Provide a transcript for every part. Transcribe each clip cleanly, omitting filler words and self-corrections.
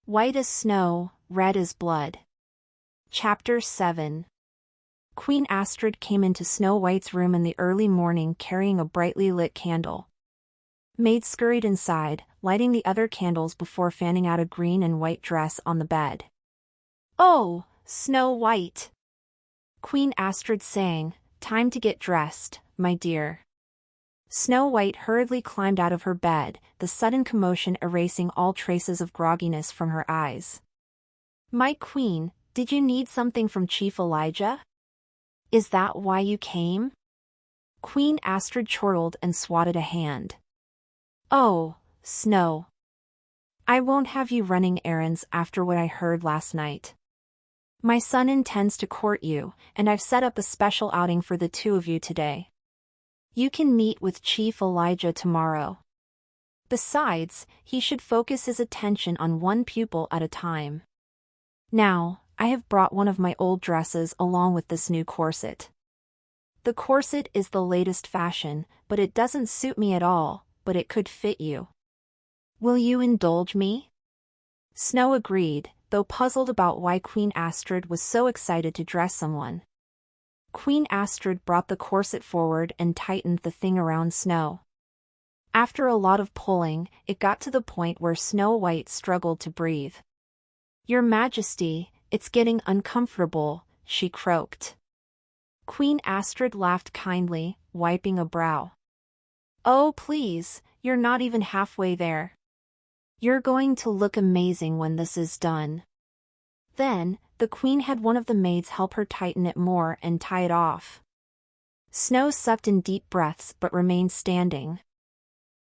White as snow, red as blood. Chapter 7. Queen Astrid came into Snow White's room in the early morning carrying a brightly lit candle. Maids scurried inside, lighting the other candles before fanning out a green and white dress on the bed. "Oh, Snow White!" Queen Astrid sang, "Time to get dressed, my dear." Snow White hurriedly climbed out of her bed, the sudden commotion erasing all traces of grogginess from her eyes. "My queen, did you need something from Chief Elijah? Is that why you came?" Queen Astrid chortled and swatted a hand. "Oh, Snow. I won't have you running errands after what I heard last night. My son intends to court you, and I've set up a special outing for the two of you today. You can meet with Chief Elijah tomorrow. Besides, he should focus his attention on one pupil at a time. Now, I have brought one of my old dresses along with this new corset. The corset is the latest fashion, but it doesn't suit me at all, but it could fit you. Will you indulge me?" Snow agreed, though puzzled about why Queen Astrid was so excited to dress someone. Queen Astrid brought the corset forward and tightened the thing around Snow. After a lot of pulling, it got to the point where Snow White struggled to breathe. "Your Majesty, it's getting uncomfortable," she croaked. Queen Astrid laughed kindly, wiping a brow. "Oh please, you're not even halfway there. You're going to look amazing when this is done." Then, the queen had one of the maids help her tighten it more and tie it off. Snow sucked in deep breaths but remained standing.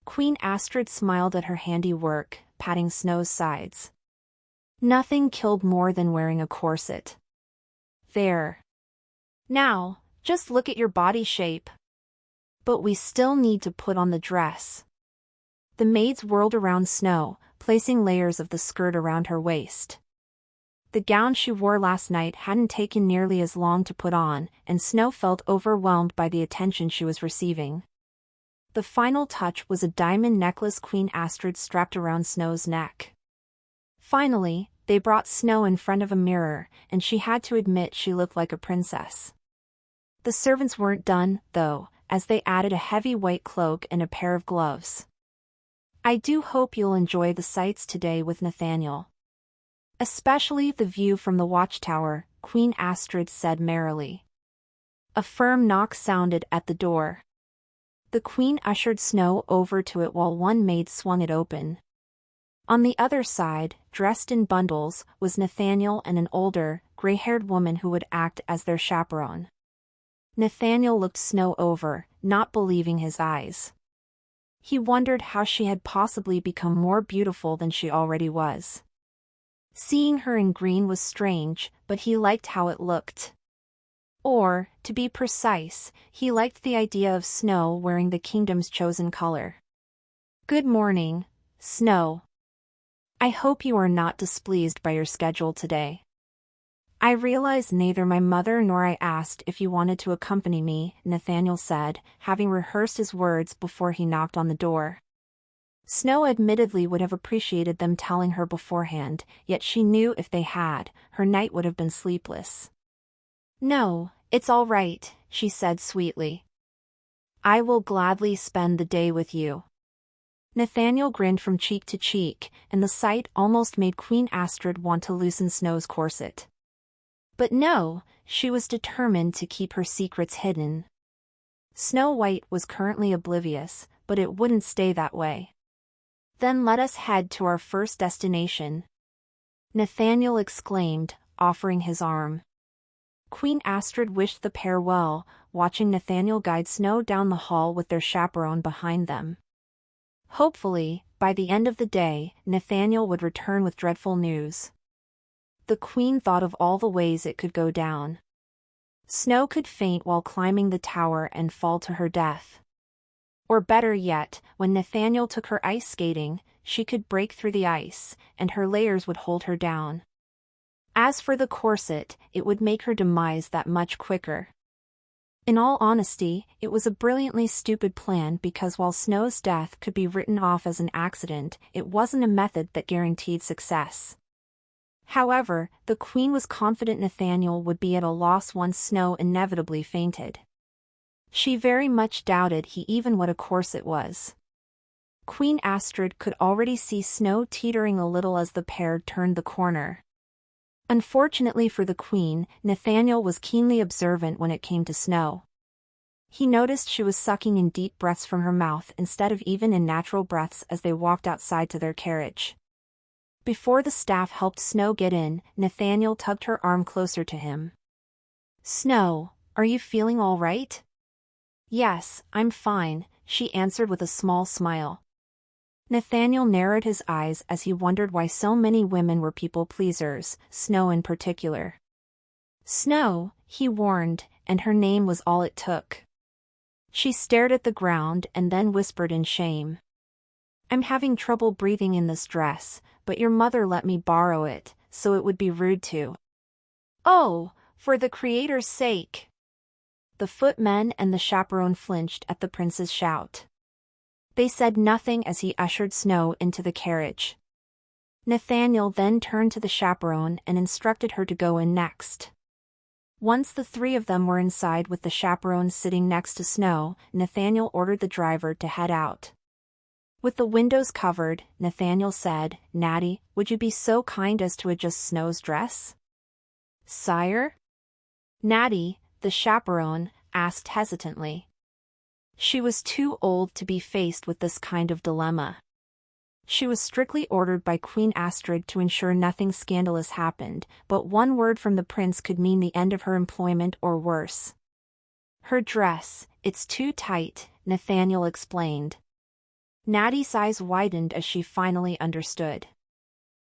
Queen Astrid smiled at her handiwork, patting Snow's sides. Nothing killed more than wearing a corset. "There. Now, just look at your body shape. But we still need to put on the dress." The maids whirled around Snow, placing layers of the skirt around her waist. The gown she wore last night hadn't taken nearly as long to put on, and Snow felt overwhelmed by the attention she was receiving. The final touch was a diamond necklace Queen Astrid strapped around Snow's neck. Finally, they brought Snow in front of a mirror, and she had to admit she looked like a princess. The servants weren't done, though, as they added a heavy white cloak and a pair of gloves. "I do hope you'll enjoy the sights today with Nathaniel. Especially the view from the watchtower," Queen Astrid said merrily. A firm knock sounded at the door. The queen ushered Snow over to it while one maid swung it open. On the other side, dressed in bundles, was Nathaniel and an older, gray-haired woman who would act as their chaperone. Nathaniel looked Snow over, not believing his eyes. He wondered how she had possibly become more beautiful than she already was. Seeing her in green was strange, but he liked how it looked. Or, to be precise, he liked the idea of Snow wearing the kingdom's chosen color. "Good morning, Snow. I hope you are not displeased by your schedule today. I realize neither my mother nor I asked if you wanted to accompany me," Nathaniel said, having rehearsed his words before he knocked on the door. Snow admittedly would have appreciated them telling her beforehand, yet she knew if they had, her night would have been sleepless. "No, it's all right," she said sweetly. "I will gladly spend the day with you." Nathaniel grinned from cheek to cheek, and the sight almost made Queen Astrid want to loosen Snow's corset. But no, she was determined to keep her secrets hidden. Snow White was currently oblivious, but it wouldn't stay that way. "Then let us head to our first destination," Nathaniel exclaimed, offering his arm. Queen Astrid wished the pair well, watching Nathaniel guide Snow down the hall with their chaperone behind them. Hopefully, by the end of the day, Nathaniel would return with dreadful news. The queen thought of all the ways it could go down. Snow could faint while climbing the tower and fall to her death. Or better yet, when Nathaniel took her ice skating, she could break through the ice, and her layers would hold her down. As for the corset, it would make her demise that much quicker. In all honesty, it was a brilliantly stupid plan because while Snow's death could be written off as an accident, it wasn't a method that guaranteed success. However, the queen was confident Nathaniel would be at a loss once Snow inevitably fainted. She very much doubted he even what a course it was. Queen Astrid could already see Snow teetering a little as the pair turned the corner. Unfortunately for the queen, Nathaniel was keenly observant when it came to Snow. He noticed she was sucking in deep breaths from her mouth instead of even in natural breaths as they walked outside to their carriage. Before the staff helped Snow get in, Nathaniel tugged her arm closer to him. "Snow, are you feeling all right?" "Yes, I'm fine," she answered with a small smile. Nathaniel narrowed his eyes as he wondered why so many women were people-pleasers, Snow in particular. "Snow," he warned, and her name was all it took. She stared at the ground and then whispered in shame. "I'm having trouble breathing in this dress, but your mother let me borrow it, so it would be rude to." "Oh, for the Creator's sake!" The footmen and the chaperone flinched at the prince's shout. They said nothing as he ushered Snow into the carriage. Nathaniel then turned to the chaperone and instructed her to go in next. Once the three of them were inside with the chaperone sitting next to Snow, Nathaniel ordered the driver to head out. With the windows covered, Nathaniel said, "Natty, would you be so kind as to adjust Snow's dress?" "Sire?" Natty, the chaperone, asked hesitantly. She was too old to be faced with this kind of dilemma. She was strictly ordered by Queen Astrid to ensure nothing scandalous happened, but one word from the prince could mean the end of her employment or worse. "Her dress, it's too tight," Nathaniel explained. Natty's eyes widened as she finally understood.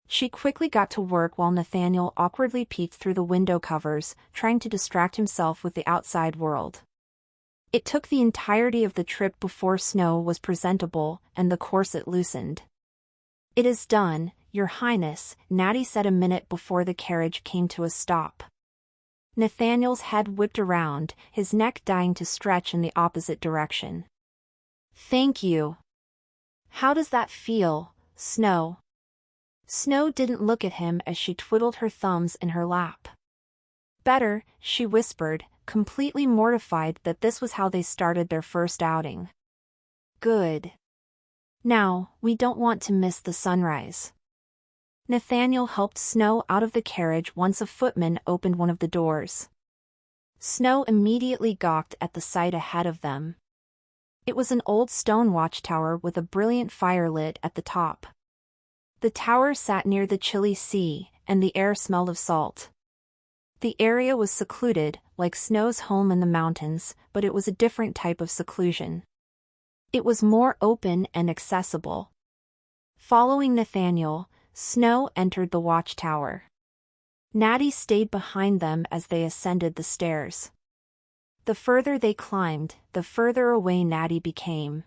She quickly got to work while Nathaniel awkwardly peeked through the window covers, trying to distract himself with the outside world. It took the entirety of the trip before Snow was presentable and the corset loosened. "It is done, Your Highness," Natty said a minute before the carriage came to a stop. Nathaniel's head whipped around, his neck dying to stretch in the opposite direction. "Thank you." "How does that feel, Snow?" Snow didn't look at him as she twiddled her thumbs in her lap. "Better," she whispered, completely mortified that this was how they started their first outing. "Good. Now, we don't want to miss the sunrise." Nathaniel helped Snow out of the carriage once a footman opened one of the doors. Snow immediately gawked at the sight ahead of them. It was an old stone watchtower with a brilliant fire lit at the top. The tower sat near the chilly sea, and the air smelled of salt. The area was secluded, like Snow's home in the mountains, but it was a different type of seclusion. It was more open and accessible. Following Nathaniel, Snow entered the watchtower. Natty stayed behind them as they ascended the stairs. The further they climbed, the further away Natty became.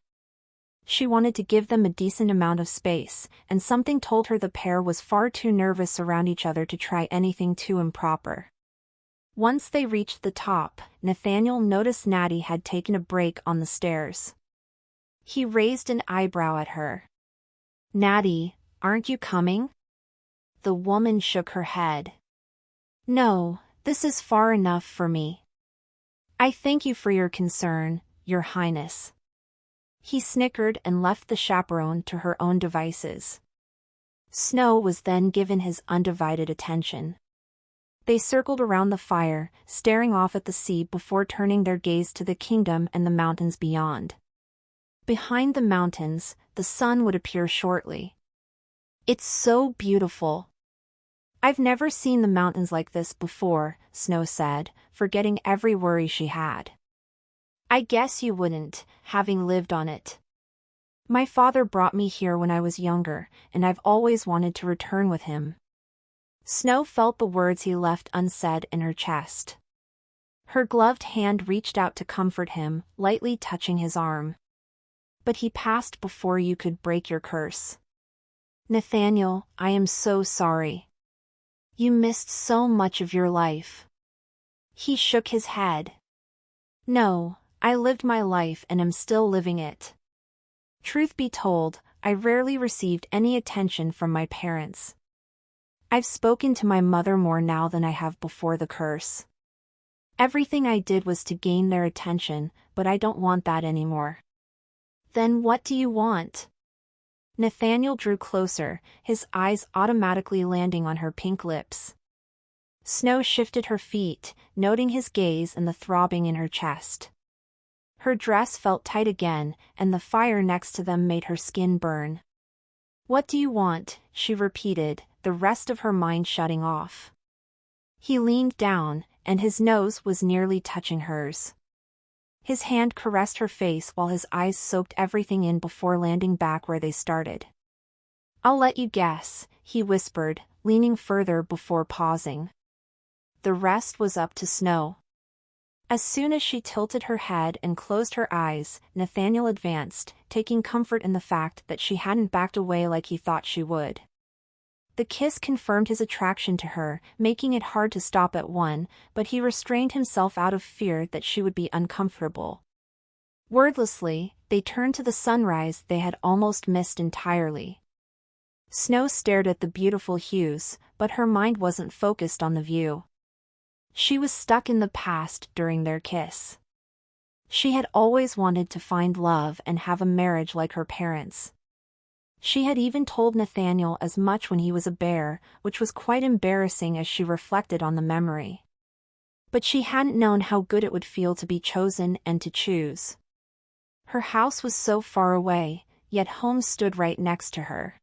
She wanted to give them a decent amount of space, and something told her the pair was far too nervous around each other to try anything too improper. Once they reached the top, Nathaniel noticed Natty had taken a break on the stairs. He raised an eyebrow at her. "Natty, aren't you coming?" The woman shook her head. "No, this is far enough for me." "I thank you for your concern, Your Highness." He snickered and left the chaperone to her own devices. Snow was then given his undivided attention. They circled around the fire, staring off at the sea before turning their gaze to the kingdom and the mountains beyond. Behind the mountains, the sun would appear shortly. "It's so beautiful." "I've never seen the mountains like this before," Snow said, forgetting every worry she had. "I guess you wouldn't, having lived on it. My father brought me here when I was younger, and I've always wanted to return with him." Snow felt the words he left unsaid in her chest. Her gloved hand reached out to comfort him, lightly touching his arm. "But he passed before you could break your curse. Nathaniel, I am so sorry. You missed so much of your life." He shook his head. "No, I lived my life and am still living it. Truth be told, I rarely received any attention from my parents. I've spoken to my mother more now than I have before the curse. Everything I did was to gain their attention, but I don't want that anymore. Then what do you want? Nathaniel drew closer, his eyes automatically landing on her pink lips. Snow shifted her feet, noting his gaze and the throbbing in her chest. Her dress felt tight again, and the fire next to them made her skin burn. What do you want? She repeated, the rest of her mind shutting off. He leaned down, and his nose was nearly touching hers. His hand caressed her face while his eyes soaked everything in before landing back where they started. I'll let you guess, he whispered, leaning further before pausing. The rest was up to Snow. As soon as she tilted her head and closed her eyes, Nathaniel advanced, taking comfort in the fact that she hadn't backed away like he thought she would. The kiss confirmed his attraction to her, making it hard to stop at one, but he restrained himself out of fear that she would be uncomfortable. Wordlessly, they turned to the sunrise they had almost missed entirely. Snow stared at the beautiful hues, but her mind wasn't focused on the view. She was stuck in the past during their kiss. She had always wanted to find love and have a marriage like her parents. She had even told Nathaniel as much when he was a bear, which was quite embarrassing as she reflected on the memory. But she hadn't known how good it would feel to be chosen and to choose. Her house was so far away, yet home stood right next to her.